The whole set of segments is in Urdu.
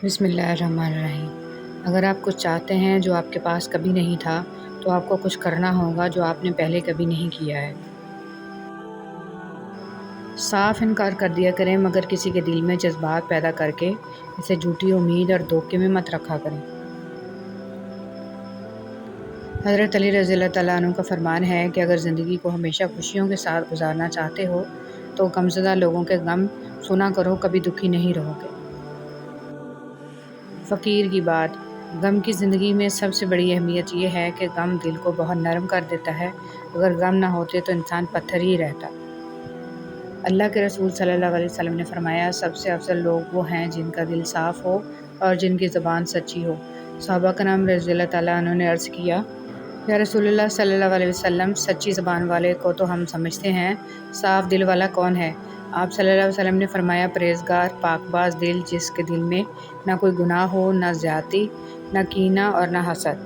بسم اللہ الرحمن الرحیم۔ اگر آپ کچھ چاہتے ہیں جو آپ کے پاس کبھی نہیں تھا تو آپ کو کچھ کرنا ہوگا جو آپ نے پہلے کبھی نہیں کیا ہے۔ صاف انکار کر دیا کریں مگر کسی کے دل میں جذبات پیدا کر کے اسے جھوٹی امید اور دھوکے میں مت رکھا کریں۔ حضرت علی رضی اللہ تعالیٰ عنہ کا فرمان ہے کہ اگر زندگی کو ہمیشہ خوشیوں کے ساتھ گزارنا چاہتے ہو تو غمزدہ لوگوں کے غم سنا کرو، کبھی دکھی نہیں رہو گے۔ فقیر کی بات: غم کی زندگی میں سب سے بڑی اہمیت یہ ہے کہ غم دل کو بہت نرم کر دیتا ہے۔ اگر غم نہ ہوتے تو انسان پتھر ہی رہتا۔ اللہ کے رسول صلی اللہ علیہ وسلم نے فرمایا، سب سے افضل لوگ وہ ہیں جن کا دل صاف ہو اور جن کی زبان سچی ہو۔ صحابہ کرام رضی اللہ تعالیٰ عنہ نے عرض کیا، یا رسول اللہ صلی اللہ علیہ وسلم، سچی زبان والے کو تو ہم سمجھتے ہیں، صاف دل والا کون ہے؟ آپ صلی اللہ علیہ وسلم نے فرمایا، پرہیزگار، پاک باز دل، جس کے دل میں نہ کوئی گناہ ہو، نہ زیادتی، نہ کینہ اور نہ حسد۔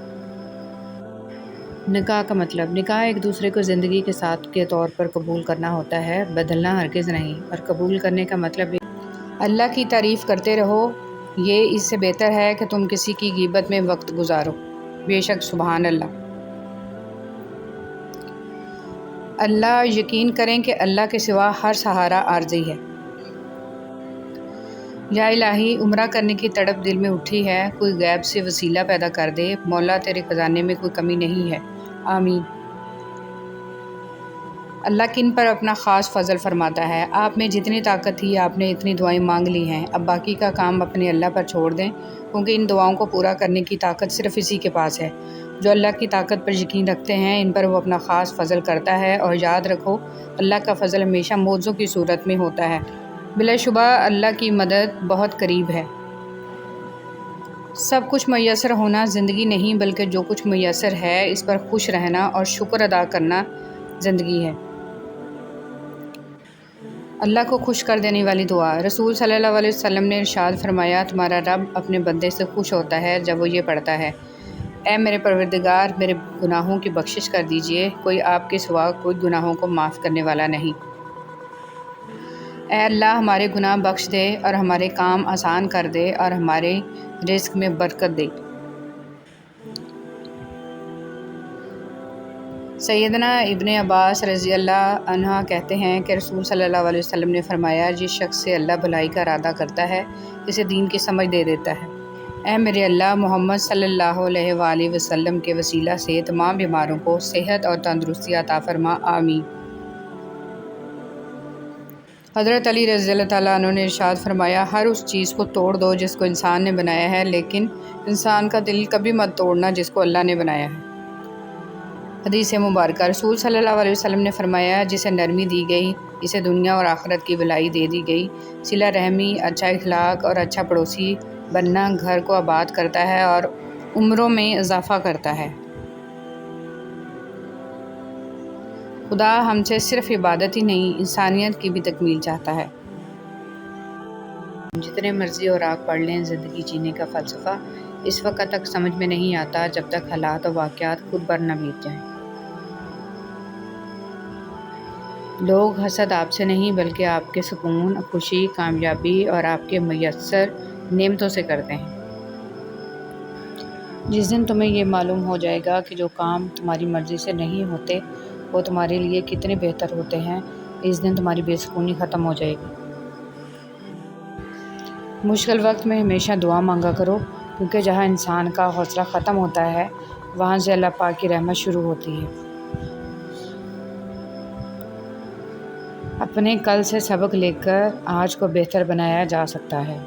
نکاح کا مطلب: نکاح ایک دوسرے کو زندگی کے ساتھ کے طور پر قبول کرنا ہوتا ہے، بدلنا ہرگز نہیں۔ اور قبول کرنے کا مطلب اللہ کی تعریف کرتے رہو، یہ اس سے بہتر ہے کہ تم کسی کی غیبت میں وقت گزارو۔ بے شک سبحان اللہ۔ اللہ یقین کریں کہ اللہ کے سوا ہر سہارا عارضی ہے۔ یا الہی، عمرہ کرنے کی تڑپ دل میں اٹھی ہے، کوئی غیب سے وسیلہ پیدا کر دے، مولا تیرے خزانے میں کوئی کمی نہیں ہے، آمین۔ اللہ کن پر اپنا خاص فضل فرماتا ہے۔ آپ میں جتنی طاقت تھی آپ نے اتنی دعائیں مانگ لی ہیں، اب باقی کا کام اپنے اللہ پر چھوڑ دیں، کیونکہ ان دعاؤں کو پورا کرنے کی طاقت صرف اسی کے پاس ہے۔ جو اللہ کی طاقت پر یقین رکھتے ہیں ان پر وہ اپنا خاص فضل کرتا ہے، اور یاد رکھو اللہ کا فضل ہمیشہ معجزوں کی صورت میں ہوتا ہے۔ بلا شبہ اللہ کی مدد بہت قریب ہے۔ سب کچھ میسر ہونا زندگی نہیں، بلکہ جو کچھ میسر ہے اس پر خوش رہنا اور شکر ادا کرنا زندگی ہے۔ اللہ کو خوش کر دینے والی دعا: رسول صلی اللہ علیہ وسلم نے ارشاد فرمایا، تمہارا رب اپنے بندے سے خوش ہوتا ہے جب وہ یہ پڑھتا ہے، اے میرے پروردگار، میرے گناہوں کی بخشش کر دیجئے، کوئی آپ کے سوا کوئی گناہوں کو معاف کرنے والا نہیں۔ اے اللہ، ہمارے گناہ بخش دے اور ہمارے کام آسان کر دے اور ہمارے رزق میں برکت دے۔ سیدنا ابن عباس رضی اللہ عنہ کہتے ہیں کہ رسول صلی اللہ علیہ وسلم نے فرمایا، جس شخص سے اللہ بھلائی کا ارادہ کرتا ہے اسے دین کی سمجھ دے دیتا ہے۔ اے میرے اللہ، محمد صلی اللہ علیہ وآلہ وسلم کے وسیلہ سے تمام بیماروں کو صحت اور تندرستی عطا فرما، آمین۔ حضرت علی رضی اللہ تعالیٰ عنہ نے ارشاد فرمایا، ہر اس چیز کو توڑ دو جس کو انسان نے بنایا ہے، لیکن انسان کا دل کبھی مت توڑنا جس کو اللہ نے بنایا ہے۔ حدیث مبارکہ: رسول صلی اللہ علیہ وسلم نے فرمایا، جسے نرمی دی گئی اسے دنیا اور آخرت کی بھلائی دے دی گئی۔ صلہ رحمی، اچھا اخلاق اور اچھا پڑوسی بننا گھر کو آباد کرتا ہے اور عمروں میں اضافہ کرتا ہے۔ خدا ہم سے صرف عبادت ہی نہیں، انسانیت کی بھی تکمیل چاہتا ہے۔ جتنے مرضی اور آگ پڑھ لیں، زندگی جینے کا فلسفہ اس وقت تک سمجھ میں نہیں آتا جب تک حالات و واقعات خود پر نہ بیت جائیں۔ لوگ حسد آپ سے نہیں بلکہ آپ کے سکون، خوشی، کامیابی اور آپ کے میسر نعمتوں سے کرتے ہیں۔ جس دن تمہیں یہ معلوم ہو جائے گا کہ جو کام تمہاری مرضی سے نہیں ہوتے وہ تمہارے لیے کتنے بہتر ہوتے ہیں، اس دن تمہاری بے سکونی ختم ہو جائے گی۔ مشکل وقت میں ہمیشہ دعا مانگا کرو، کیونکہ جہاں انسان کا حوصلہ ختم ہوتا ہے وہاں سے اللہ پاک کی رحمت شروع ہوتی ہے۔ اپنے کل سے سبق لے کر آج کو بہتر بنایا جا سکتا ہے۔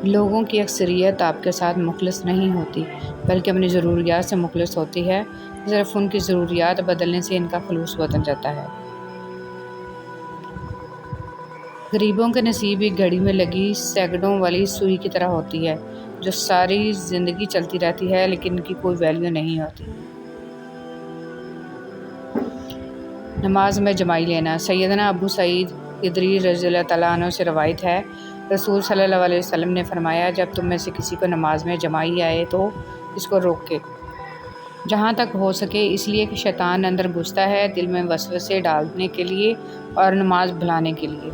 لوگوں کی اکثریت آپ کے ساتھ مخلص نہیں ہوتی بلکہ اپنی ضروریات سے مخلص ہوتی ہے، صرف ان کی ضروریات بدلنے سے ان کا خلوص بدل جاتا ہے۔ غریبوں کے نصیب ایک گھڑی میں لگی سینکڑوں والی سوئی کی طرح ہوتی ہے، جو ساری زندگی چلتی رہتی ہے لیکن ان کی کوئی ویلیو نہیں ہوتی۔ نماز میں جمائی لینا: سیدنا ابو سعید خدری رضی اللہ تعالیٰ عنہ سے روایت ہے، رسول صلی اللہ علیہ وسلم نے فرمایا، جب تم میں سے کسی کو نماز میں جمائی آئے تو اس کو روکے جہاں تک ہو سکے، اس لیے کہ شیطان اندر گھستا ہے دل میں وسوسے ڈالنے کے لیے اور نماز بھلانے کے لیے۔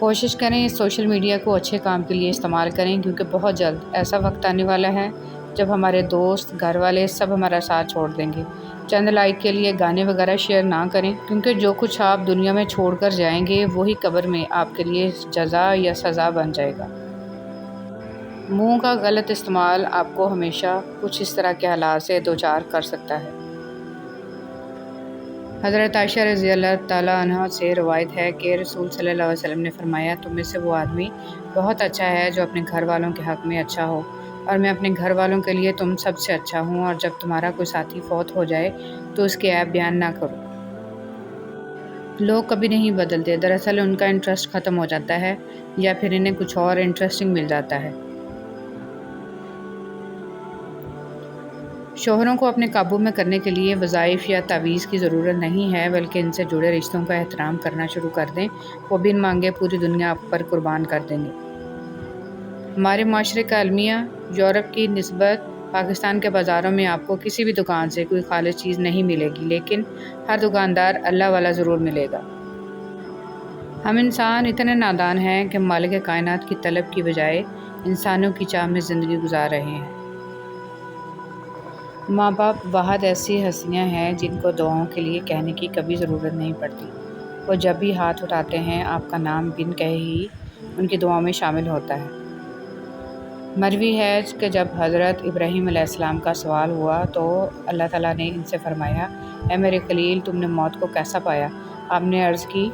کوشش کریں اس سوشل میڈیا کو اچھے کام کے لیے استعمال کریں، کیونکہ بہت جلد ایسا وقت آنے والا ہے جب ہمارے دوست، گھر والے سب ہمارا ساتھ چھوڑ دیں گے۔ چند لائک کے لیے گانے وغیرہ شیئر نہ کریں، کیونکہ جو کچھ آپ دنیا میں چھوڑ کر جائیں گے وہی قبر میں آپ کے لیے جزا یا سزا بن جائے گا۔ منہ کا غلط استعمال آپ کو ہمیشہ کچھ اس طرح کے حالات سے دوچار کر سکتا ہے۔ حضرت عائشہ رضی اللہ تعالیٰ عنہ سے روایت ہے کہ رسول صلی اللہ علیہ وسلم نے فرمایا، تم میں سے وہ آدمی بہت اچھا ہے جو اپنے گھر والوں کے حق میں اچھا ہو، اور میں اپنے گھر والوں کے لیے تم سب سے اچھا ہوں۔ اور جب تمہارا کوئی ساتھی فوت ہو جائے تو اس کے عیب بیان نہ کرو۔ لوگ کبھی نہیں بدلتے، دراصل ان کا انٹرسٹ ختم ہو جاتا ہے یا پھر انہیں کچھ اور انٹرسٹنگ مل جاتا ہے۔ شوہروں کو اپنے قابو میں کرنے کے لیے وظائف یا تعویذ کی ضرورت نہیں ہے، بلکہ ان سے جڑے رشتوں کا احترام کرنا شروع کر دیں۔ وہ بن مانگے پوری دنیا آپ پر قربان کر دیں گے۔ ہمارے معاشرے کا المیہ، یورپ کی نسبت پاکستان کے بازاروں میں آپ کو کسی بھی دکان سے کوئی خالص چیز نہیں ملے گی، لیکن ہر دکاندار اللہ والا ضرور ملے گا۔ ہم انسان اتنے نادان ہیں کہ مالک کائنات کی طلب کی بجائے انسانوں کی چاہ میں زندگی گزار رہے ہیں۔ ماں باپ واحد ایسی ہستیاں ہیں جن کو دعاؤں کے لیے کہنے کی کبھی ضرورت نہیں پڑتی۔ وہ جب بھی ہاتھ اٹھاتے ہیں آپ کا نام بن کہے ہی ان کی دعاؤں میں شامل ہوتا ہے۔ مروی ہے کہ جب حضرت ابراہیم علیہ السلام کا سوال ہوا تو اللہ تعالیٰ نے ان سے فرمایا، اے میرے خلیل، تم نے موت کو کیسا پایا؟ آپ نے عرض کی،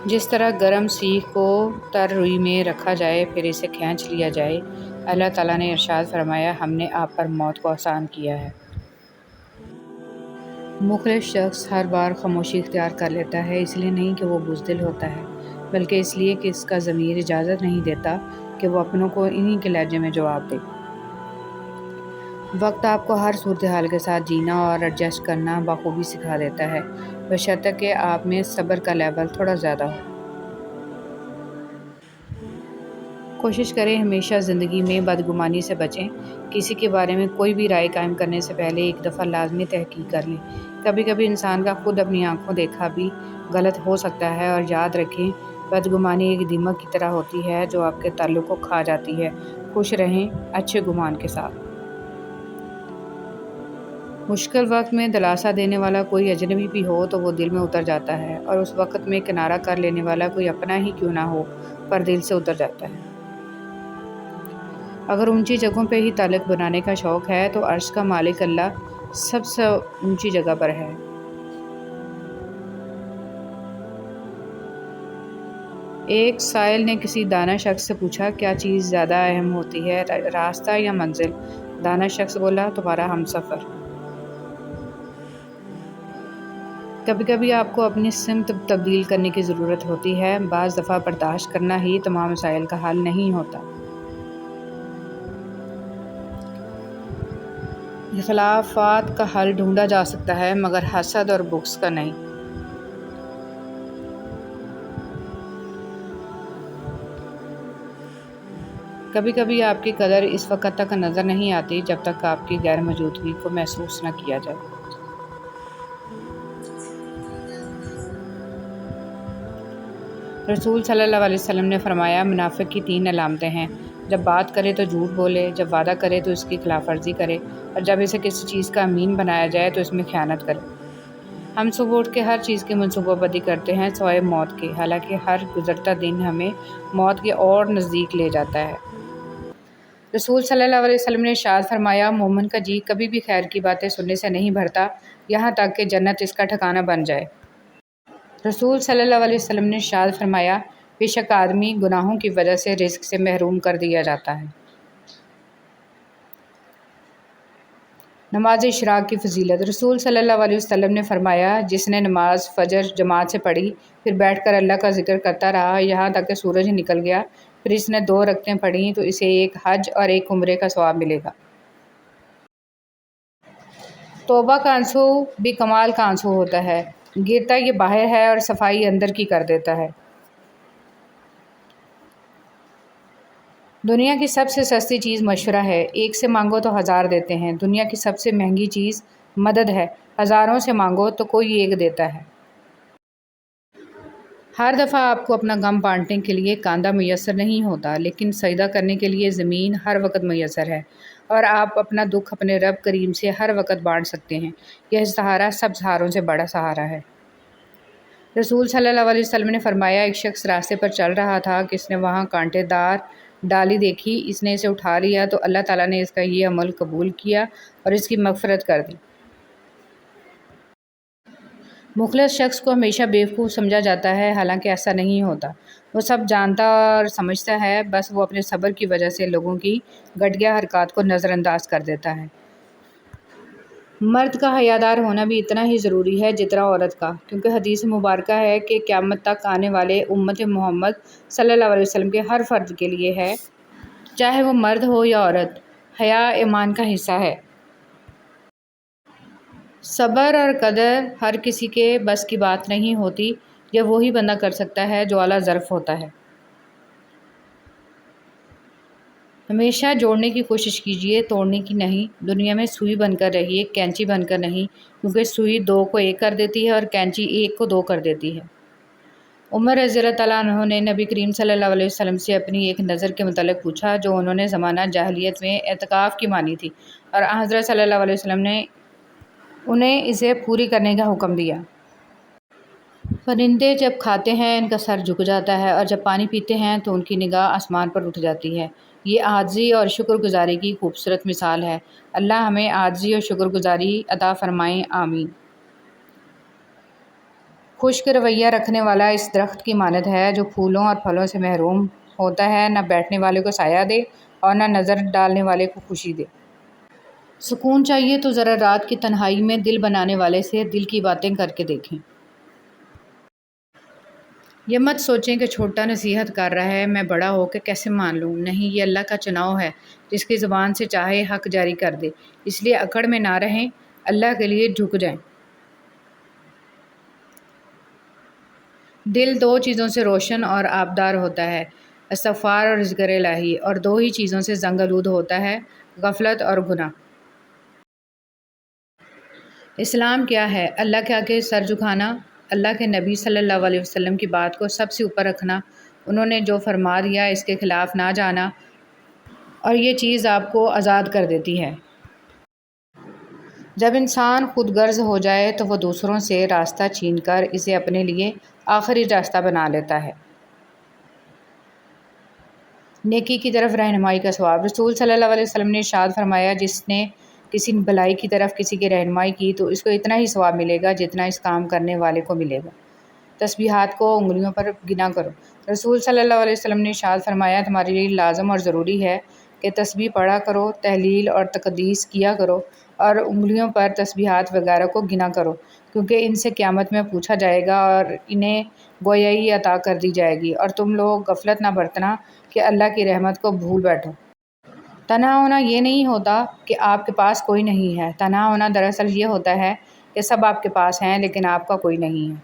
جس طرح گرم سیخ کو تر روئی میں رکھا جائے پھر اسے کھینچ لیا جائے۔ اللہ تعالیٰ نے ارشاد فرمایا، ہم نے آپ پر موت کو آسان کیا ہے۔ مخلص شخص ہر بار خاموشی اختیار کر لیتا ہے، اس لیے نہیں کہ وہ بزدل ہوتا ہے، بلکہ اس لیے کہ اس کا ضمیر اجازت نہیں دیتا کہ وہ اپنوں کو انہی کے لہجے میں جواب دے۔ وقت آپ کو ہر صورتحال کے ساتھ جینا اور ایڈجسٹ کرنا بخوبی سکھا دیتا ہے، بشرطیکہ کہ آپ میں صبر کا لیول تھوڑا زیادہ ہو۔ کوشش کریں ہمیشہ زندگی میں بدگمانی سے بچیں۔ کسی کے بارے میں کوئی بھی رائے قائم کرنے سے پہلے ایک دفعہ لازمی تحقیق کر لیں۔ کبھی کبھی انسان کا خود اپنی آنکھوں دیکھا بھی غلط ہو سکتا ہے، اور یاد رکھیں بدگمانی ایک دیمک کی طرح ہوتی ہے جو آپ کے تعلق کو کھا جاتی ہے۔ خوش رہیں اچھے گمان کے ساتھ۔ مشکل وقت میں دلاسا دینے والا کوئی اجنبی بھی ہو تو وہ دل میں اتر جاتا ہے، اور اس وقت میں کنارہ کر لینے والا کوئی اپنا ہی کیوں نہ ہو پر دل سے اتر جاتا ہے۔ اگر اونچی جگہوں پہ ہی تعلق بنانے کا شوق ہے تو عرش کا مالک اللہ سب سے اونچی جگہ پر ہے۔ ایک سائل نے کسی دانا شخص سے پوچھا، کیا چیز زیادہ اہم ہوتی ہے، راستہ یا منزل؟ دانا شخص بولا، تمہارا ہمسفر۔ کبھی کبھی آپ کو اپنی سمت تبدیل کرنے کی ضرورت ہوتی ہے، بعض دفعہ برداشت کرنا ہی تمام مسائل کا حل نہیں ہوتا۔ اختلافات کا حل ڈھونڈا جا سکتا ہے مگر حسد اور بغض کا نہیں۔ کبھی کبھی آپ کی قدر اس وقت تک نظر نہیں آتی جب تک آپ کی غیر موجودگی کو محسوس نہ کیا جائے۔ رسول صلی اللہ علیہ وسلم نے فرمایا، منافق کی 3 علامتیں ہیں: جب بات کرے تو جھوٹ بولے، جب وعدہ کرے تو اس کی خلاف ورزی کرے، اور جب اسے کسی چیز کا امین بنایا جائے تو اس میں خیانت کرے۔ ہم صبح اٹھ کے ہر چیز کی منصوبہ بندی کرتے ہیں سوائے موت کے، حالانکہ ہر گزرتا دن ہمیں موت کے اور نزدیک لے جاتا ہے۔ رسول صلی اللہ علیہ وسلم نے ارشاد فرمایا، مومن کا جی کبھی بھی خیر کی باتیں سننے سے نہیں بھرتا یہاں تک کہ جنت اس کا ٹھکانہ بن جائے۔ رسول صلی اللہ علیہ وسلم نے ارشاد فرمایا، بے شک آدمی گناہوں کی وجہ سے رزق سے محروم کر دیا جاتا ہے۔ نماز اشراق کی فضیلت۔ رسول صلی اللہ علیہ وسلم نے فرمایا، جس نے نماز فجر جماعت سے پڑھی، پھر بیٹھ کر اللہ کا ذکر کرتا رہا یہاں تک کہ سورج نکل گیا، پھر اس نے 2 رکعتیں پڑھیں تو اسے ایک حج اور ایک عمرے کا ثواب ملے گا۔ توبہ کا آنسو بھی کمال کا آنسو ہوتا ہے، گرتا یہ باہر ہے اور صفائی اندر کی کر دیتا ہے۔ دنیا کی سب سے سستی چیز مشورہ ہے، ایک سے مانگو تو 1000 دیتے ہیں۔ دنیا کی سب سے مہنگی چیز مدد ہے، ہزاروں سے مانگو تو کوئی ایک دیتا ہے۔ ہر دفعہ آپ کو اپنا غم بانٹنے کے لیے کاندھا میسر نہیں ہوتا، لیکن سجدہ کرنے کے لیے زمین ہر وقت میسر ہے، اور آپ اپنا دکھ اپنے رب کریم سے ہر وقت بانٹ سکتے ہیں۔ یہ سہارا سب سہاروں سے بڑا سہارا ہے۔ رسول صلی اللہ علیہ وسلم نے فرمایا، ایک شخص راستے پر چل رہا تھا کہ اس نے وہاں کانٹے دار ڈالی دیکھی، اس نے اسے اٹھا لیا تو اللہ تعالیٰ نے اس کا یہ عمل قبول کیا اور اس کی مغفرت کر دی۔ مخلص شخص کو ہمیشہ بیوقوف سمجھا جاتا ہے، حالانکہ ایسا نہیں ہوتا۔ وہ سب جانتا اور سمجھتا ہے، بس وہ اپنے صبر کی وجہ سے لوگوں کی گھٹیا حرکات کو نظر انداز کر دیتا ہے۔ مرد کا حیادار ہونا بھی اتنا ہی ضروری ہے جتنا عورت کا، کیونکہ حدیث مبارکہ ہے کہ قیامت تک آنے والے امت محمد صلی اللہ علیہ وسلم کے ہر فرد کے لیے ہے، چاہے وہ مرد ہو یا عورت، حیا ایمان کا حصہ ہے۔ صبر اور قدر ہر کسی کے بس کی بات نہیں ہوتی، یہ وہی بندہ کر سکتا ہے جو اعلیٰ ظرف ہوتا ہے۔ ہمیشہ جوڑنے کی کوشش کیجیے، توڑنے کی نہیں۔ دنیا میں سوئی بن کر رہیے، کینچی بن کر نہیں، کیونکہ سوئی دو کو ایک کر دیتی ہے اور کینچی ایک کو دو کر دیتی ہے۔ عمر رضی اللہ تعالیٰ عنہ نے نبی کریم صلی اللہ علیہ وسلم سے اپنی ایک نظر کے متعلق پوچھا جو انہوں نے زمانہ جاہلیت میں اعتکاف کی مانی تھی، اور حضرت صلی اللہ علیہ وسلم نے انہیں اسے پوری کرنے کا حکم دیا۔ پرندے جب کھاتے ہیں ان کا سر جھک جاتا ہے، اور جب پانی پیتے ہیں تو ان کی نگاہ آسمان پر اٹھ جاتی ہے۔ یہ عاجزی اور شکر گزاری کی خوبصورت مثال ہے۔ اللہ ہمیں عاجزی اور شکر گزاری عطا فرمائے، آمین۔ خشک رویہ رکھنے والا اس درخت کی مانند ہے جو پھولوں اور پھلوں سے محروم ہوتا ہے، نہ بیٹھنے والے کو سایہ دے اور نہ نظر ڈالنے والے کو خوشی دے۔ سکون چاہیے تو ذرا رات کی تنہائی میں دل بنانے والے سے دل کی باتیں کر کے دیکھیں۔ یہ مت سوچیں کہ چھوٹا نصیحت کر رہا ہے، میں بڑا ہو کے کیسے مان لوں۔ نہیں، یہ اللہ کا چناؤ ہے، جس کی زبان سے چاہے حق جاری کر دے، اس لیے اکڑ میں نہ رہیں، اللہ کے لیے جھک جائیں۔ دل دو چیزوں سے روشن اور آبدار ہوتا ہے، استغفار اور ذکر الہی، اور دو ہی چیزوں سے زنگ آلود ہوتا ہے، غفلت اور گناہ۔ اسلام کیا ہے؟ اللہ کے آگے سر جھکانا، اللہ کے نبی صلی اللہ علیہ وسلم کی بات کو سب سے اوپر رکھنا، انہوں نے جو فرما دیا اس کے خلاف نہ جانا، اور یہ چیز آپ کو آزاد کر دیتی ہے۔ جب انسان خود غرض ہو جائے تو وہ دوسروں سے راستہ چھین کر اسے اپنے لیے آخری راستہ بنا لیتا ہے۔ نیکی کی طرف رہنمائی کا ثواب۔ رسول صلی اللہ علیہ وسلم نے ارشاد فرمایا، جس نے کسی بھلائی کی طرف کسی کی رہنمائی کی تو اس کو اتنا ہی ثواب ملے گا جتنا اس کام کرنے والے کو ملے گا۔ تسبیحات کو انگلیوں پر گنا کرو۔ رسول صلی اللہ علیہ وسلم نے ارشاد فرمایا، تمہارے لیے لازم اور ضروری ہے کہ تسبیح پڑھا کرو، تحلیل اور تقدیس کیا کرو، اور انگلیوں پر تسبیحات وغیرہ کو گنا کرو، کیونکہ ان سے قیامت میں پوچھا جائے گا اور انہیں گویائی عطا کر دی جائے گی، اور تم لوگ غفلت نہ برتنا کہ اللہ کی رحمت کو بھول بیٹھو۔ تنہا ہونا یہ نہیں ہوتا کہ آپ کے پاس کوئی نہیں ہے، تنہا ہونا دراصل یہ ہوتا ہے کہ سب آپ کے پاس ہیں لیکن آپ کا کوئی نہیں ہے۔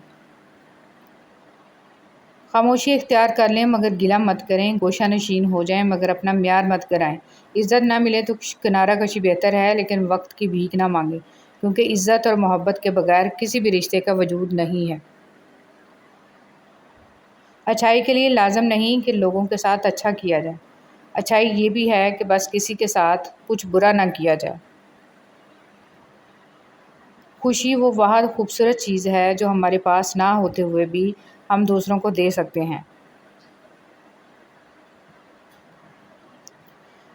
خاموشی اختیار کر لیں مگر گلہ مت کریں، گوشہ نشین ہو جائیں مگر اپنا معیار مت گرائیں۔ عزت نہ ملے تو کنارہ کشی بہتر ہے، لیکن وقت کی بھیک نہ مانگیں، کیونکہ عزت اور محبت کے بغیر کسی بھی رشتے کا وجود نہیں ہے۔ اچھائی کے لیے لازم نہیں کہ لوگوں کے ساتھ اچھا کیا جائے، اچھائی یہ بھی ہے کہ بس کسی کے ساتھ کچھ برا نہ کیا جائے۔ خوشی وہ واحد خوبصورت چیز ہے جو ہمارے پاس نہ ہوتے ہوئے بھی ہم دوسروں کو دے سکتے ہیں۔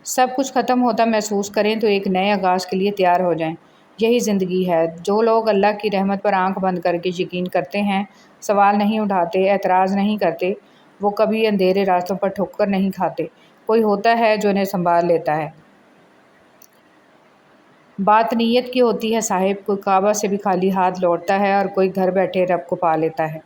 سب کچھ ختم ہوتا محسوس کریں تو ایک نئے آغاز کے لیے تیار ہو جائیں، یہی زندگی ہے۔ جو لوگ اللہ کی رحمت پر آنکھ بند کر کے یقین کرتے ہیں، سوال نہیں اٹھاتے، اعتراض نہیں کرتے، وہ کبھی اندھیرے راستوں پر ٹھوکر نہیں کھاتے۔ کوئی ہوتا ہے جو انہیں سنبھال لیتا ہے۔ بات نیت کی ہوتی ہے صاحب، کوئی کعبہ سے بھی خالی ہاتھ لوٹتا ہے اور کوئی گھر بیٹھے رب کو پا لیتا ہے۔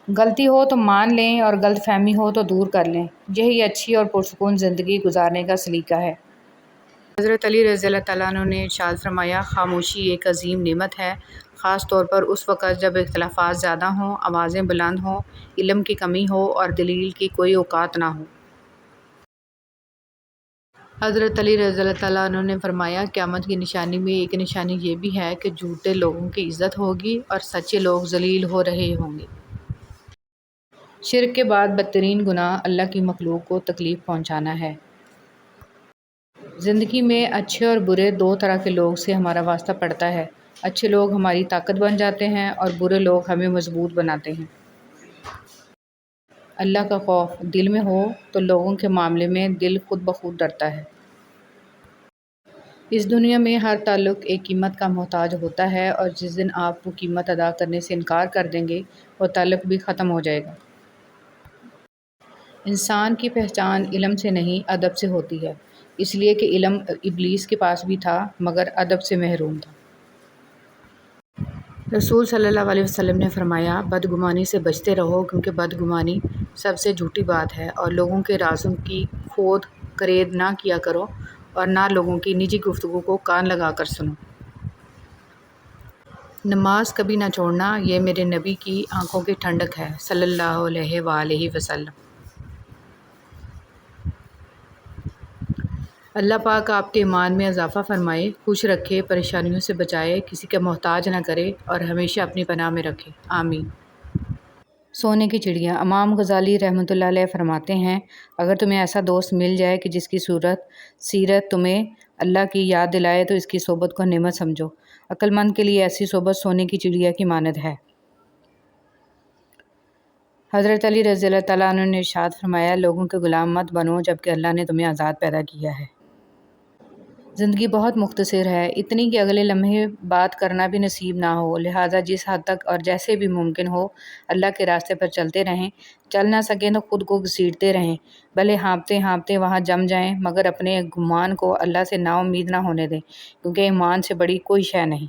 غلطی ہو تو مان لیں اور غلط فہمی ہو تو دور کر لیں، یہی اچھی اور پرسکون زندگی گزارنے کا سلیقہ ہے۔ حضرت علی رضی اللہ تعالیٰ عنہ نے ارشاد فرمایا، خاموشی ایک عظیم نعمت ہے، خاص طور پر اس وقت جب اختلافات زیادہ ہوں، آوازیں بلند ہوں، علم کی کمی ہو اور دلیل کی کوئی اوقات نہ ہو۔ حضرت علی رضی اللہ تعالیٰ عنہ نے فرمایا قیامت کی نشانی میں ایک نشانی یہ بھی ہے کہ جھوٹے لوگوں کی عزت ہوگی اور سچے لوگ ذلیل ہو رہے ہوں گے۔ شرک کے بعد بدترین گناہ اللہ کی مخلوق کو تکلیف پہنچانا ہے۔ زندگی میں اچھے اور برے دو طرح کے لوگ سے ہمارا واسطہ پڑتا ہے۔ اچھے لوگ ہماری طاقت بن جاتے ہیں اور برے لوگ ہمیں مضبوط بناتے ہیں۔ اللہ کا خوف دل میں ہو تو لوگوں کے معاملے میں دل خود بخود ڈرتا ہے۔ اس دنیا میں ہر تعلق ایک قیمت کا محتاج ہوتا ہے اور جس دن آپ وہ قیمت ادا کرنے سے انکار کر دیں گے وہ تعلق بھی ختم ہو جائے گا۔ انسان کی پہچان علم سے نہیں ادب سے ہوتی ہے، اس لیے کہ علم ابلیس کے پاس بھی تھا مگر ادب سے محروم تھا۔ رسول صلی اللہ علیہ وسلم نے فرمایا بدگمانی سے بچتے رہو کیونکہ بدگمانی سب سے جھوٹی بات ہے، اور لوگوں کے رازوں کی کھود کرید نہ کیا کرو اور نہ لوگوں کی نجی گفتگو کو کان لگا کر سنو۔ نماز کبھی نہ چھوڑنا، یہ میرے نبی کی آنکھوں کی ٹھنڈک ہے صلی اللہ علیہ وآلہ وسلم۔ اللہ پاک آپ کے ایمان میں اضافہ فرمائے، خوش رکھے، پریشانیوں سے بچائے، کسی کا محتاج نہ کرے اور ہمیشہ اپنی پناہ میں رکھے، آمین۔ سونے کی چڑیا۔ امام غزالی رحمۃ اللہ علیہ فرماتے ہیں اگر تمہیں ایسا دوست مل جائے کہ جس کی سیرت تمہیں اللہ کی یاد دلائے تو اس کی صحبت کو نعمت سمجھو۔ عقل مند کے لیے ایسی صحبت سونے کی چڑیا کی مانند ہے۔ حضرت علی رضی اللہ تعالیٰ عنہ نے ارشاد فرمایا لوگوں کے غلام مت بنو جبکہ اللہ نے تمہیں آزاد پیدا کیا ہے۔ زندگی بہت مختصر ہے، اتنی کہ اگلے لمحے بات کرنا بھی نصیب نہ ہو، لہٰذا جس حد تک اور جیسے بھی ممکن ہو اللہ کے راستے پر چلتے رہیں، چل نہ سکیں تو خود کو گھسیٹتے رہیں، بھلے ہانپتے ہانپتے وہاں جم جائیں مگر اپنے گمان کو اللہ سے نا امید نہ ہونے دیں کیونکہ ایمان سے بڑی کوئی شے نہیں۔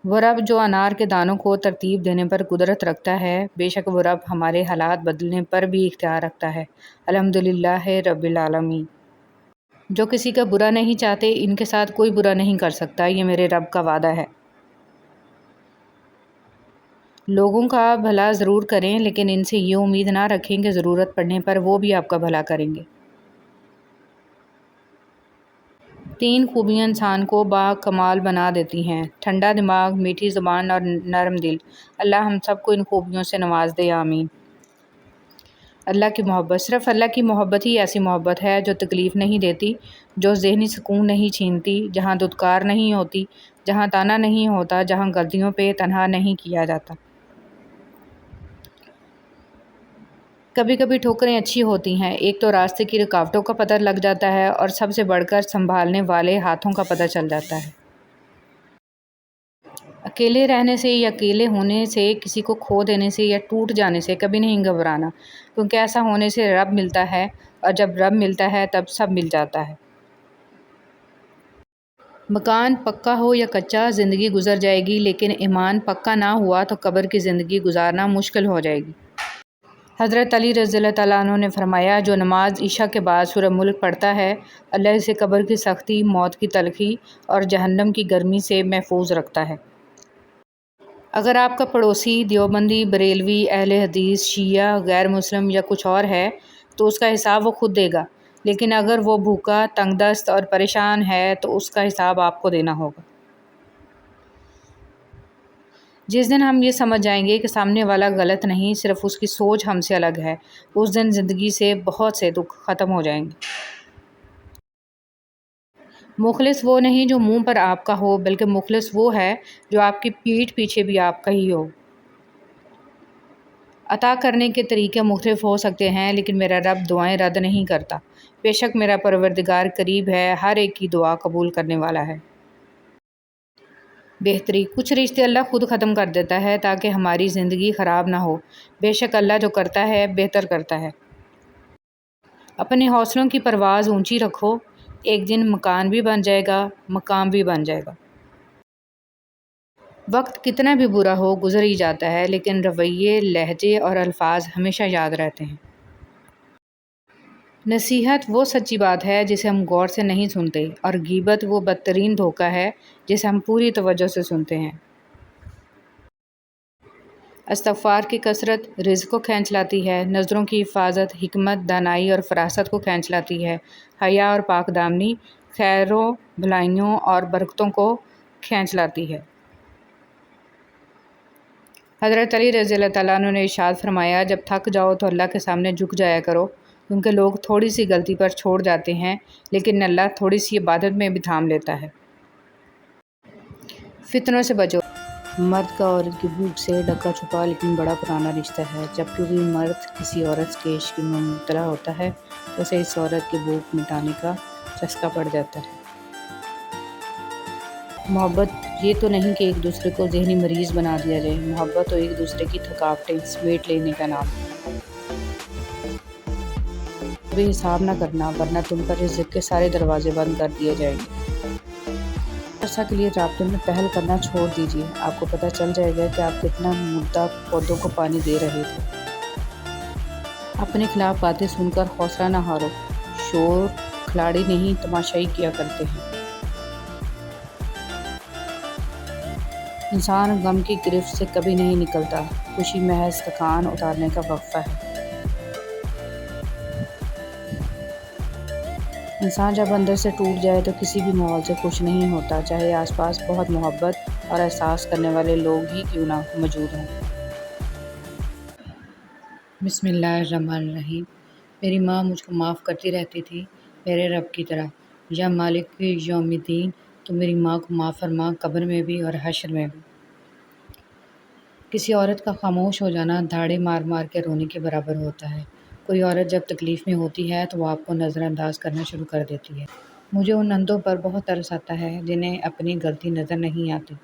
وہ رب جو انار کے دانوں کو ترتیب دینے پر قدرت رکھتا ہے، بے شک وہ رب ہمارے حالات بدلنے پر بھی اختیار رکھتا ہے۔ الحمدللہ رب العالمین۔ جو کسی کا برا نہیں چاہتے ان کے ساتھ کوئی برا نہیں کر سکتا، یہ میرے رب کا وعدہ ہے۔ لوگوں کا بھلا ضرور کریں لیکن ان سے یہ امید نہ رکھیں کہ ضرورت پڑنے پر وہ بھی آپ کا بھلا کریں گے۔ 3 خوبیاں انسان کو با کمال بنا دیتی ہیں: ٹھنڈا دماغ، میٹھی زبان اور نرم دل۔ اللہ ہم سب کو ان خوبیوں سے نواز دے، آمین۔ اللہ کی محبت۔ صرف اللہ کی محبت ہی ایسی محبت ہے جو تکلیف نہیں دیتی، جو ذہنی سکون نہیں چھینتی، جہاں دھتکار نہیں ہوتی، جہاں تانا نہیں ہوتا، جہاں غلطیوں پہ تنہا نہیں کیا جاتا۔ کبھی کبھی ٹھوکریں اچھی ہوتی ہیں، ایک تو راستے کی رکاوٹوں کا پتہ لگ جاتا ہے اور سب سے بڑھ کر سنبھالنے والے ہاتھوں کا پتہ چل جاتا ہے۔ اکیلے رہنے سے یا اکیلے ہونے سے، کسی کو کھو دینے سے یا ٹوٹ جانے سے کبھی نہیں گھبرانا، کیونکہ ایسا ہونے سے رب ملتا ہے اور جب رب ملتا ہے تب سب مل جاتا ہے۔ مکان پکا ہو یا کچا زندگی گزر جائے گی، لیکن ایمان پکا نہ ہوا تو قبر کی زندگی گزارنا مشکل ہو جائے گی۔ حضرت علی رضی اللہ تعالیٰ عنہ نے فرمایا جو نماز عشاء کے بعد سورہ ملک پڑھتا ہے اللہ اسے قبر کی سختی، موت کی تلخی اور جہنم کی گرمی سے محفوظ رکھتا ہے۔ اگر آپ کا پڑوسی دیوبندی، بریلوی، اہل حدیث، شیعہ، غیر مسلم یا کچھ اور ہے تو اس کا حساب وہ خود دے گا، لیکن اگر وہ بھوکا، تنگ دست اور پریشان ہے تو اس کا حساب آپ کو دینا ہوگا۔ جس دن ہم یہ سمجھ جائیں گے کہ سامنے والا غلط نہیں، صرف اس کی سوچ ہم سے الگ ہے، اس دن زندگی سے بہت سے دکھ ختم ہو جائیں گے۔ مخلص وہ نہیں جو منہ پر آپ کا ہو، بلکہ مخلص وہ ہے جو آپ کی پیٹھ پیچھے بھی آپ کا ہی ہو۔ عطا کرنے کے طریقے مختلف ہو سکتے ہیں لیکن میرا رب دعائیں رد نہیں کرتا، بے شک میرا پروردگار قریب ہے، ہر ایک کی دعا قبول کرنے والا ہے۔ بہتری۔ کچھ رشتے اللہ خود ختم کر دیتا ہے تاکہ ہماری زندگی خراب نہ ہو، بے شک اللہ جو کرتا ہے بہتر کرتا ہے۔ اپنے حوصلوں کی پرواز اونچی رکھو، ایک دن مکان بھی بن جائے گا، مقام بھی بن جائے گا۔ وقت کتنا بھی برا ہو گزر ہی جاتا ہے لیکن رویے، لہجے اور الفاظ ہمیشہ یاد رہتے ہیں۔ نصیحت وہ سچی بات ہے جسے ہم غور سے نہیں سنتے، اور غیبت وہ بدترین دھوکہ ہے جسے ہم پوری توجہ سے سنتے ہیں۔ استغفار کی کثرت رزق کو کھینچ لاتی ہے، نظروں کی حفاظت حکمت، دانائی اور فراست کو کھینچ لاتی ہے، حیا اور پاک دامنی خیر و بھلائیوں اور برکتوں کو کھینچ لاتی ہے۔ حضرت علی رضی اللہ تعالیٰ عنہ نے ارشاد فرمایا، جب تھک جاؤ تو اللہ کے سامنے جھک جایا کرو، کیونکہ لوگ تھوڑی سی غلطی پر چھوڑ جاتے ہیں لیکن اللہ تھوڑی سی عبادت میں بھی تھام لیتا ہے۔ فتنوں سے بچو۔ مرد کا عورت کی بھوک سے ڈکا چھپا لیکن بڑا پرانا رشتہ ہے۔ جب کوئی مرد کسی عورت کے عشق میں مبتلا ہوتا ہے تو اسے اس عورت کی بھوک مٹانے کا چسکا پڑ جاتا ہے۔ محبت یہ تو نہیں کہ ایک دوسرے کو ذہنی مریض بنا دیا جائے، محبت تو ایک دوسرے کی تھکاوٹیں سمیٹ لینے کا نام ہے۔ کبھی حساب نہ کرنا ورنہ تم پر رزق کے سارے دروازے بند کر دیے جائیں گے۔ عرصہ کے لیے رابطے میں پہل کرنا چھوڑ دیجیے، آپ کو پتہ چل جائے گا کہ آپ کتنا مدعا پودوں کو پانی دے رہے تھے۔ اپنے خلاف باتیں سن کر حوصلہ نہ ہارو، شور کھلاڑی نہیں تماشائی کیا کرتے ہیں۔ انسان غم کی گرفت سے کبھی نہیں نکلتا، خوشی محض تھکان اتارنے کا وقفہ ہے۔ انسان جب اندر سے ٹوٹ جائے تو کسی بھی ماحول سے خوش نہیں ہوتا، چاہے آس پاس بہت محبت اور احساس کرنے والے لوگ ہی کیوں نہ موجود ہوں۔ بسم اللہ الرحمن الرحیم۔ میری ماں مجھ کو معاف کرتی رہتی تھی میرے رب کی طرح، یا مالک یوم الدین، تو میری ماں کو معاف فرما قبر میں بھی اور حشر میں بھی۔ کسی عورت کا خاموش ہو جانا دھاڑے مار مار کے رونے کے برابر ہوتا ہے۔ کوئی عورت جب تکلیف میں ہوتی ہے تو وہ آپ کو نظر انداز کرنا شروع کر دیتی ہے۔ مجھے ان اندھوں پر بہت ترس آتا ہے جنہیں اپنی غلطی نظر نہیں آتی۔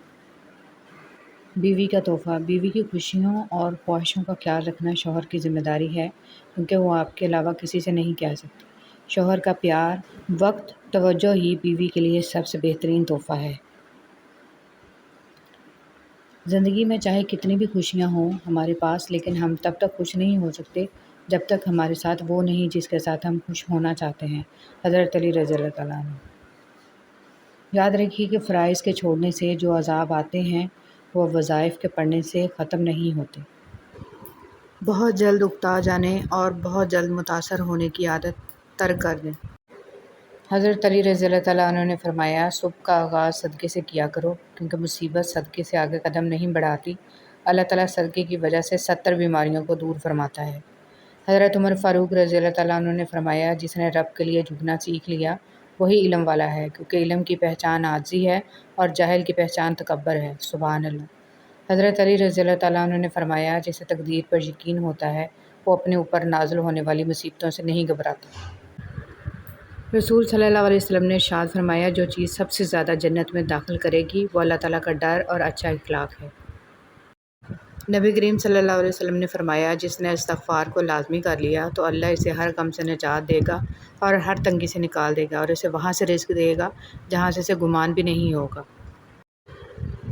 بیوی کا تحفہ۔ بیوی کی خوشیوں اور خواہشوں کا خیال رکھنا شوہر کی ذمہ داری ہے، کیونکہ وہ آپ کے علاوہ کسی سے نہیں کہہ سکتی۔ شوہر کا پیار، وقت، توجہ ہی بیوی کے لیے سب سے بہترین تحفہ ہے۔ زندگی میں چاہے کتنی بھی خوشیاں ہوں ہمارے پاس، لیکن ہم تب تک خوش نہیں ہو سکتے جب تک ہمارے ساتھ وہ نہیں جس کے ساتھ ہم خوش ہونا چاہتے ہیں۔ حضرت علی رضی اللہ تعالیٰ عنہ۔ یاد رکھیے کہ فرائض کے چھوڑنے سے جو عذاب آتے ہیں وہ وظائف کے پڑھنے سے ختم نہیں ہوتے۔ بہت جلد اکتا جانے اور بہت جلد متاثر ہونے کی عادت ترک کر دیں۔ حضرت علی رضی اللہ تعالیٰ عنہ نے فرمایا، صبح کا آغاز صدقے سے کیا کرو، کیونکہ مصیبت صدقے سے آگے قدم نہیں بڑھاتی۔ اللہ تعالیٰ صدقے کی وجہ سے 70 بیماریوں کو دور فرماتا ہے۔ حضرت عمر فاروق رضی اللہ تعالیٰ عنہ نے فرمایا، جس نے رب کے لیے جھکنا سیکھ لیا وہی علم والا ہے، کیونکہ علم کی پہچان عاجزی ہے اور جاہل کی پہچان تکبر ہے۔ سبحان اللہ۔ حضرت علی رضی اللہ تعالیٰ عنہ نے فرمایا، جسے تقدیر پر یقین ہوتا ہے وہ اپنے اوپر نازل ہونے والی مصیبتوں سے نہیں گھبراتا۔ رسول صلی اللہ علیہ وسلم نے ارشاد فرمایا، جو چیز سب سے زیادہ جنت میں داخل کرے گی وہ اللہ تعالیٰ کا ڈر اور اچھا اخلاق ہے۔ نبی کریم صلی اللہ علیہ وسلم نے فرمایا، جس نے استغفار کو لازمی کر لیا تو اللہ اسے ہر غم سے نجات دے گا اور ہر تنگی سے نکال دے گا اور اسے وہاں سے رزق دے گا جہاں سے اسے گمان بھی نہیں ہوگا۔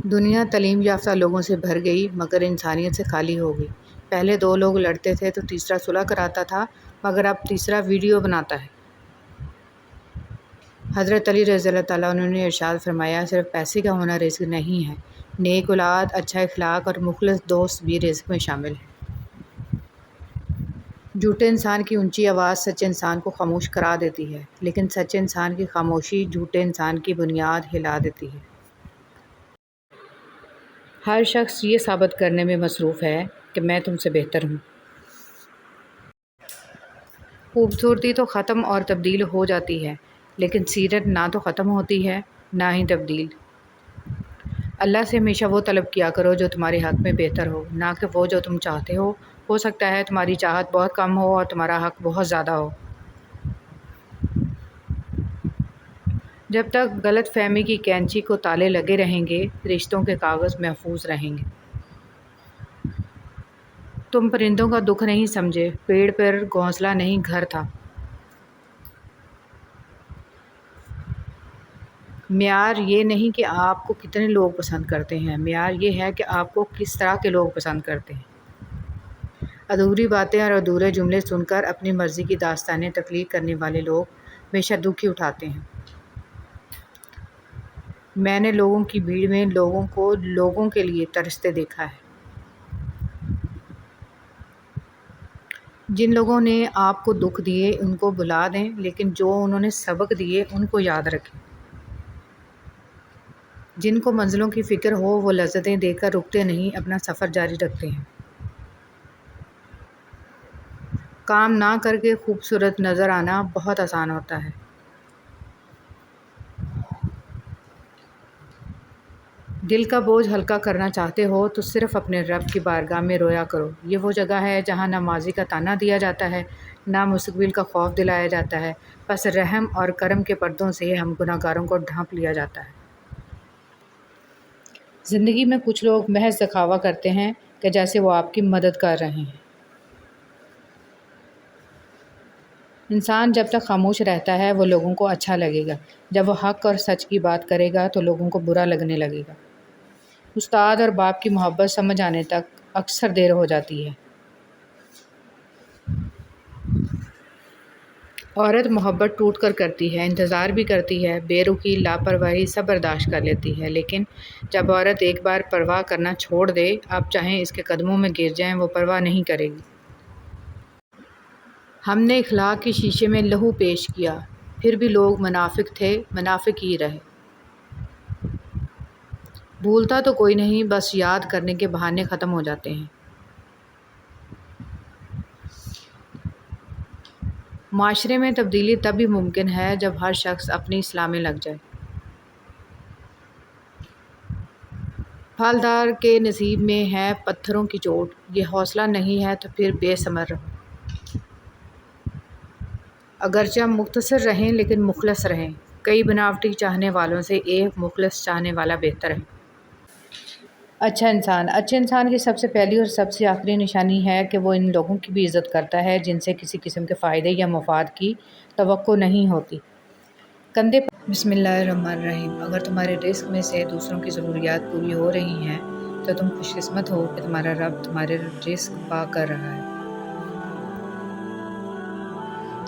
دنیا تعلیم یافتہ لوگوں سے بھر گئی مگر انسانیت سے خالی ہو گئی۔ پہلے 2 لوگ لڑتے تھے تو تیسرا صلح کراتا تھا، مگر اب تیسرا ویڈیو بناتا ہے۔ حضرت علی رضی اللہ تعالیٰ عنہ نے ارشاد فرمایا، صرف پیسے کا ہونا رزق نہیں ہے، نیک اولاد، اچھا اخلاق اور مخلص دوست بھی رزق میں شامل ہیں۔ جھوٹے انسان کی اونچی آواز سچے انسان کو خاموش کرا دیتی ہے، لیکن سچے انسان کی خاموشی جھوٹے انسان کی بنیاد ہلا دیتی ہے۔ ہر شخص یہ ثابت کرنے میں مصروف ہے کہ میں تم سے بہتر ہوں۔ خوبصورتی تو ختم اور تبدیل ہو جاتی ہے، لیکن سیرت نہ تو ختم ہوتی ہے نہ ہی تبدیل۔ اللہ سے ہمیشہ وہ طلب کیا کرو جو تمہارے حق میں بہتر ہو، نہ کہ وہ جو تم چاہتے ہو۔ ہو سکتا ہے تمہاری چاہت بہت کم ہو اور تمہارا حق بہت زیادہ ہو۔ جب تک غلط فہمی کی کینچی کو تالے لگے رہیں گے، رشتوں کے کاغذ محفوظ رہیں گے۔ تم پرندوں کا دکھ نہیں سمجھے، پیڑ پر گھونسلہ نہیں گھر تھا۔ معیار یہ نہیں کہ آپ کو کتنے لوگ پسند کرتے ہیں، معیار یہ ہے کہ آپ کو کس طرح کے لوگ پسند کرتے ہیں۔ ادھوری باتیں اور ادھورے جملے سن کر اپنی مرضی کی داستانیں تخلیق کرنے والے لوگ ہمیشہ دکھ ہی اٹھاتے ہیں۔ میں نے لوگوں کی بھیڑ میں لوگوں کو لوگوں کے لیے ترستے دیکھا ہے۔ جن لوگوں نے آپ کو دکھ دیے ان کو بلا دیں، لیکن جو انہوں نے سبق دیے ان کو یاد رکھیں۔ جن کو منزلوں کی فکر ہو وہ لذتیں دے کر رکتے نہیں، اپنا سفر جاری رکھتے ہیں۔ کام نہ کر کے خوبصورت نظر آنا بہت آسان ہوتا ہے۔ دل کا بوجھ ہلکا کرنا چاہتے ہو تو صرف اپنے رب کی بارگاہ میں رویا کرو۔ یہ وہ جگہ ہے جہاں نہ ماضی کا طعنہ دیا جاتا ہے، نہ مستقبل کا خوف دلایا جاتا ہے، بس رحم اور کرم کے پردوں سے ہم گناہگاروں کو ڈھانپ لیا جاتا ہے۔ زندگی میں کچھ لوگ محض دکھاوا کرتے ہیں کہ جیسے وہ آپ کی مدد کر رہے ہیں۔ انسان جب تک خاموش رہتا ہے وہ لوگوں کو اچھا لگے گا، جب وہ حق اور سچ کی بات کرے گا تو لوگوں کو برا لگنے لگے گا۔ استاد اور باپ کی محبت سمجھ آنے تک اکثر دیر ہو جاتی ہے۔ عورت محبت ٹوٹ کر کرتی ہے، انتظار بھی کرتی ہے، بے رخی، لاپرواہی سب برداشت کر لیتی ہے، لیکن جب عورت ایک بار پرواہ کرنا چھوڑ دے، آپ چاہیں اس کے قدموں میں گر جائیں، وہ پرواہ نہیں کرے گی۔ ہم نے اخلاق کے شیشے میں لہو پیش کیا، پھر بھی لوگ منافق تھے، منافق ہی رہے۔ بھولتا تو کوئی نہیں، بس یاد کرنے کے بہانے ختم ہو جاتے ہیں۔ معاشرے میں تبدیلی تب بھی ممکن ہے جب ہر شخص اپنی اصلاح میں لگ جائے۔ پھلدار کے نصیب میں ہے پتھروں کی چوٹ، یہ حوصلہ نہیں ہے تو پھر بے ثمر رہو۔ اگرچہ مختصر رہیں لیکن مخلص رہیں، کئی بناوٹی چاہنے والوں سے ایک مخلص چاہنے والا بہتر ہے۔ اچھے انسان کی سب سے پہلی اور سب سے آخری نشانی ہے کہ وہ ان لوگوں کی بھی عزت کرتا ہے جن سے کسی قسم کے فائدے یا مفاد کی توقع نہیں ہوتی۔ کندھے پر بسم اللہ الرحمن الرحیم۔ اگر تمہارے رزق میں سے دوسروں کی ضروریات پوری ہو رہی ہیں تو تم خوش قسمت ہو کہ تمہارا رب تمہارے رزق پا کر رہا ہے۔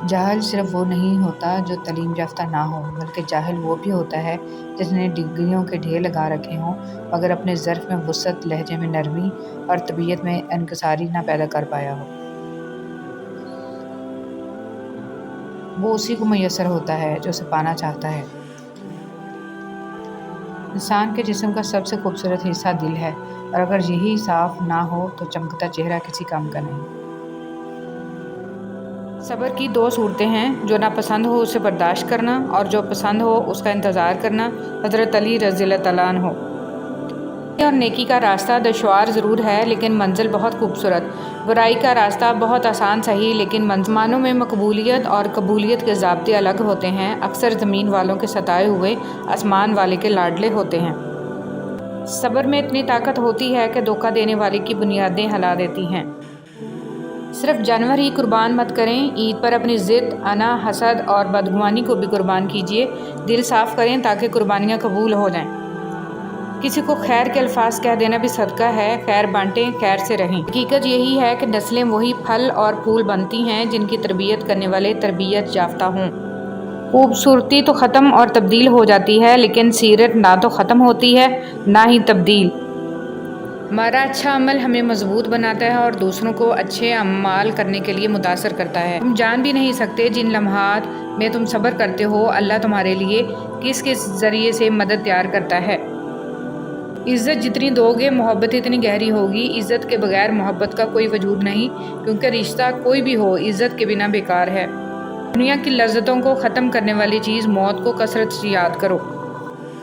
جاہل صرف وہ نہیں ہوتا جو تعلیم یافتہ نہ ہو، بلکہ جاہل وہ بھی ہوتا ہے جس نے ڈگریوں کے ڈھیر لگا رکھے ہوں مگر اپنے ظرف میں وسعت، لہجے میں نرمی اور طبیعت میں انکساری نہ پیدا کر پایا ہو۔ وہ اسی کو میسر ہوتا ہے جو اسے پانا چاہتا ہے۔ انسان کے جسم کا سب سے خوبصورت حصہ دل ہے، اور اگر یہی صاف نہ ہو تو چمکتا چہرہ کسی کام کا نہیں۔ صبر کی دو صورتیں ہیں، جو ناپسند ہو اسے برداشت کرنا اور جو پسند ہو اس کا انتظار کرنا۔ حضرت علی رضی اللہ تعالیٰ عنہ۔ اور نیکی کا راستہ دشوار ضرور ہے لیکن منزل بہت خوبصورت، برائی کا راستہ بہت آسان صحیح لیکن آسمانوں میں مقبولیت اور قبولیت کے ضابطے الگ ہوتے ہیں، اکثر زمین والوں کے ستائے ہوئے آسمان والے کے لاڈلے ہوتے ہیں۔ صبر میں اتنی طاقت ہوتی ہے کہ دھوکہ دینے والے کی بنیادیں ہلا دیتی ہیں۔ صرف جانور ہی قربان مت کریں، عید پر اپنی ضد، انا، حسد اور بدگمانی کو بھی قربان کیجیے۔ دل صاف کریں تاکہ قربانیاں قبول ہو جائیں۔ کسی کو خیر کے الفاظ کہہ دینا بھی صدقہ ہے، خیر بانٹیں، خیر سے رہیں۔ حقیقت یہی ہے کہ نسلیں وہی پھل اور پھول بنتی ہیں جن کی تربیت کرنے والے تربیت یافتہ ہوں۔ خوبصورتی تو ختم اور تبدیل ہو جاتی ہے لیکن سیرت نہ تو ختم ہوتی ہے نہ ہی تبدیل۔ ہمارا اچھا عمل ہمیں مضبوط بناتا ہے اور دوسروں کو اچھے اعمال کرنے کے لیے متاثر کرتا ہے۔ تم جان بھی نہیں سکتے جن لمحات میں تم صبر کرتے ہو اللہ تمہارے لیے کس کس ذریعے سے مدد تیار کرتا ہے۔ عزت جتنی دو گے محبت اتنی گہری ہوگی۔ عزت کے بغیر محبت کا کوئی وجود نہیں، کیونکہ رشتہ کوئی بھی ہو عزت کے بنا بیکار ہے۔ دنیا کی لذتوں کو ختم کرنے والی چیز موت کو کثرت سے یاد کرو۔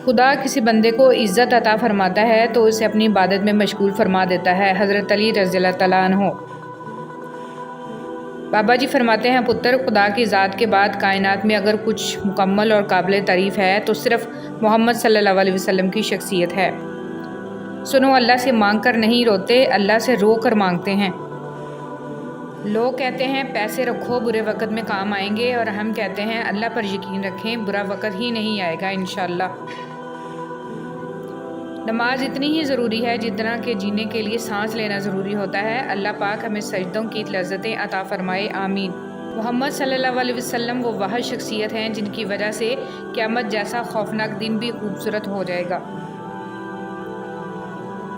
خدا کسی بندے کو عزت عطا فرماتا ہے تو اسے اپنی عبادت میں مشغول فرما دیتا ہے۔ حضرت علی رضی اللہ تعالیٰ عنہ۔ بابا جی فرماتے ہیں، پتر، خدا کی ذات کے بعد کائنات میں اگر کچھ مکمل اور قابل تعریف ہے تو صرف محمد صلی اللہ علیہ وسلم کی شخصیت ہے۔ سنو، اللہ سے مانگ کر نہیں روتے، اللہ سے رو کر مانگتے ہیں۔ لوگ کہتے ہیں پیسے رکھو برے وقت میں کام آئیں گے، اور ہم کہتے ہیں اللہ پر یقین رکھیں برا وقت ہی نہیں آئے گا انشاءاللہ۔ نماز اتنی ہی ضروری ہے جتنا کہ جینے کے لیے سانس لینا ضروری ہوتا ہے۔ اللہ پاک ہمیں سجدوں کی لذتیں عطا فرمائے، آمین۔ محمد صلی اللہ علیہ وسلم وہ واحد شخصیت ہیں جن کی وجہ سے قیامت جیسا خوفناک دن بھی خوبصورت ہو جائے گا۔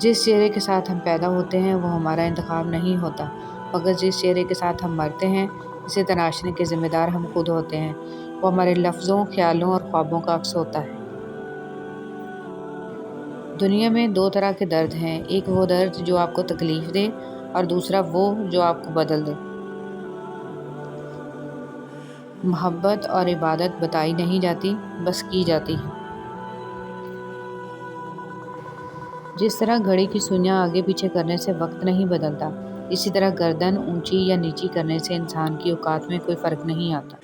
جس چہرے کے ساتھ ہم پیدا ہوتے ہیں وہ ہمارا انتخاب نہیں ہوتا، مگر جس چہرے کے ساتھ ہم مرتے ہیں اسے تراشنے کے ذمہ دار ہم خود ہوتے ہیں۔ وہ ہمارے لفظوں، خیالوں اور خوابوں کا عکس ہوتا ہے۔ دنیا میں دو طرح کے درد ہیں، ایک وہ درد جو آپ کو تکلیف دے اور دوسرا وہ جو آپ کو بدل دے۔ محبت اور عبادت بتائی نہیں جاتی، بس کی جاتی ہے۔ جس طرح گھڑی کی سوئیاں آگے پیچھے کرنے سے وقت نہیں بدلتا، اسی طرح گردن اونچی یا نیچی کرنے سے انسان کی اوقات میں کوئی فرق نہیں آتا۔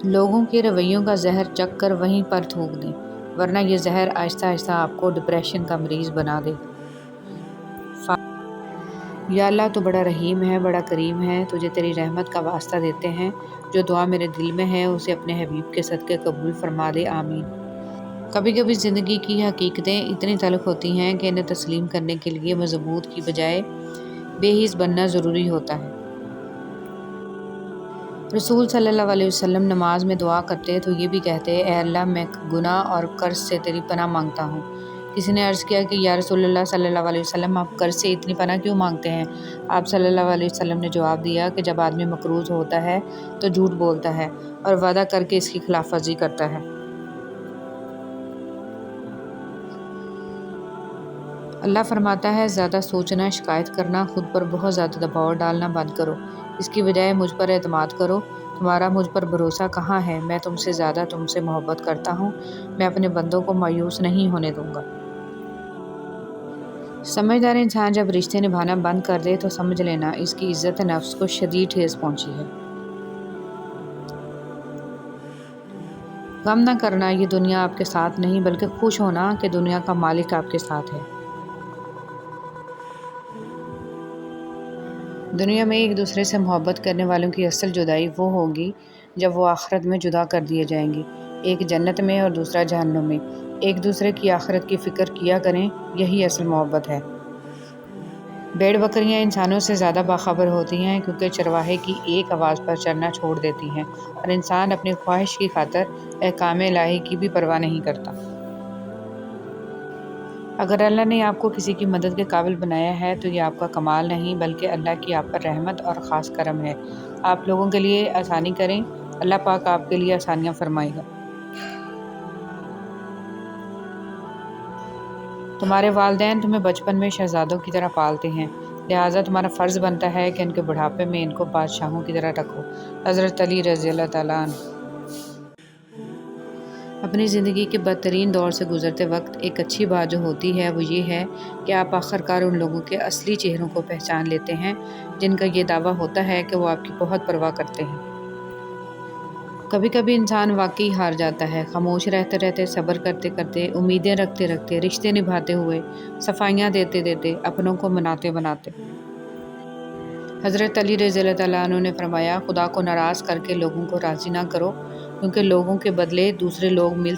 لوگوں کے رویوں کا زہر چکھ کر وہیں پر تھوک دیں، ورنہ یہ زہر آہستہ آہستہ آپ کو ڈپریشن کا مریض بنا دے گا۔ یا اللہ تو بڑا رحیم ہے، بڑا کریم ہے، تجھے تیری رحمت کا واسطہ دیتے ہیں، جو دعا میرے دل میں ہے اسے اپنے حبیب کے صدقے قبول فرما دے، آمین۔ کبھی کبھی زندگی کی حقیقتیں اتنی تلخ ہوتی ہیں کہ انہیں تسلیم کرنے کے لیے مضبوط کی بجائے بے حس بننا ضروری ہوتا ہے۔ رسول صلی اللہ علیہ وسلم نماز میں دعا کرتے تو یہ بھی کہتے، اے اللہ میں گناہ اور قرض سے تیری پناہ مانگتا ہوں۔ کسی نے عرض کیا کہ یا رسول اللہ صلی اللہ علیہ وسلم، آپ قرض سے اتنی پناہ کیوں مانگتے ہیں؟ آپ صلی اللہ علیہ وسلم نے جواب دیا کہ جب آدمی مقروض ہوتا ہے تو جھوٹ بولتا ہے اور وعدہ کر کے اس کی خلاف ورزی کرتا ہے۔ اللہ فرماتا ہے، زیادہ سوچنا، شکایت کرنا، خود پر بہت زیادہ دباؤ ڈالنا بند کرو، اس کی بجائے مجھ پر اعتماد کرو۔ تمہارا مجھ پر بھروسہ کہاں ہے؟ میں تم سے زیادہ تم سے محبت کرتا ہوں، میں اپنے بندوں کو مایوس نہیں ہونے دوں گا۔ سمجھدار انسان جب رشتے نبھانا بند کر دے تو سمجھ لینا اس کی عزت نفس کو شدید ٹھیس پہنچی ہے۔ غم نہ کرنا، یہ دنیا آپ کے ساتھ نہیں بلکہ خوش ہونا کہ دنیا کا مالک آپ کے ساتھ ہے۔ دنیا میں ایک دوسرے سے محبت کرنے والوں کی اصل جدائی وہ ہوگی جب وہ آخرت میں جدا کر دیے جائیں گے، ایک جنت میں اور دوسرا جہنم میں۔ ایک دوسرے کی آخرت کی فکر کیا کریں، یہی اصل محبت ہے۔ بھیڑ بکریاں انسانوں سے زیادہ باخبر ہوتی ہیں کیونکہ چرواہے کی ایک آواز پر چرنا چھوڑ دیتی ہیں، اور انسان اپنی خواہش کی خاطر احکام الہی کی بھی پرواہ نہیں کرتا۔ اگر اللہ نے آپ کو کسی کی مدد کے قابل بنایا ہے تو یہ آپ کا کمال نہیں بلکہ اللہ کی آپ پر رحمت اور خاص کرم ہے۔ آپ لوگوں کے لیے آسانی کریں، اللہ پاک آپ کے لیے آسانیاں فرمائے گا۔ تمہارے والدین تمہیں بچپن میں شہزادوں کی طرح پالتے ہیں، لہٰذا تمہارا فرض بنتا ہے کہ ان کے بڑھاپے میں ان کو بادشاہوں کی طرح رکھو۔ حضرت علی رضی اللہ تعالیٰ عنہ اپنی زندگی کے بدترین دور سے گزرتے وقت ایک اچھی بات جو ہوتی ہے وہ یہ ہے کہ آپ آخرکار ان لوگوں کے اصلی چہروں کو پہچان لیتے ہیں جن کا یہ دعویٰ ہوتا ہے کہ وہ آپ کی بہت پرواہ کرتے ہیں۔ کبھی کبھی انسان واقعی ہار جاتا ہے، خاموش رہتے رہتے، صبر کرتے کرتے، امیدیں رکھتے رکھتے، رشتے نبھاتے ہوئے، صفائیاں دیتے دیتے، اپنوں کو مناتے بناتے۔ حضرت علی رضی اللہ تعالیٰ عنہ نے فرمایا، خدا کو ناراض کر کے لوگوں کو راضی نہ کرو، کیونکہ لوگوں کے بدلے دوسرے لوگ مل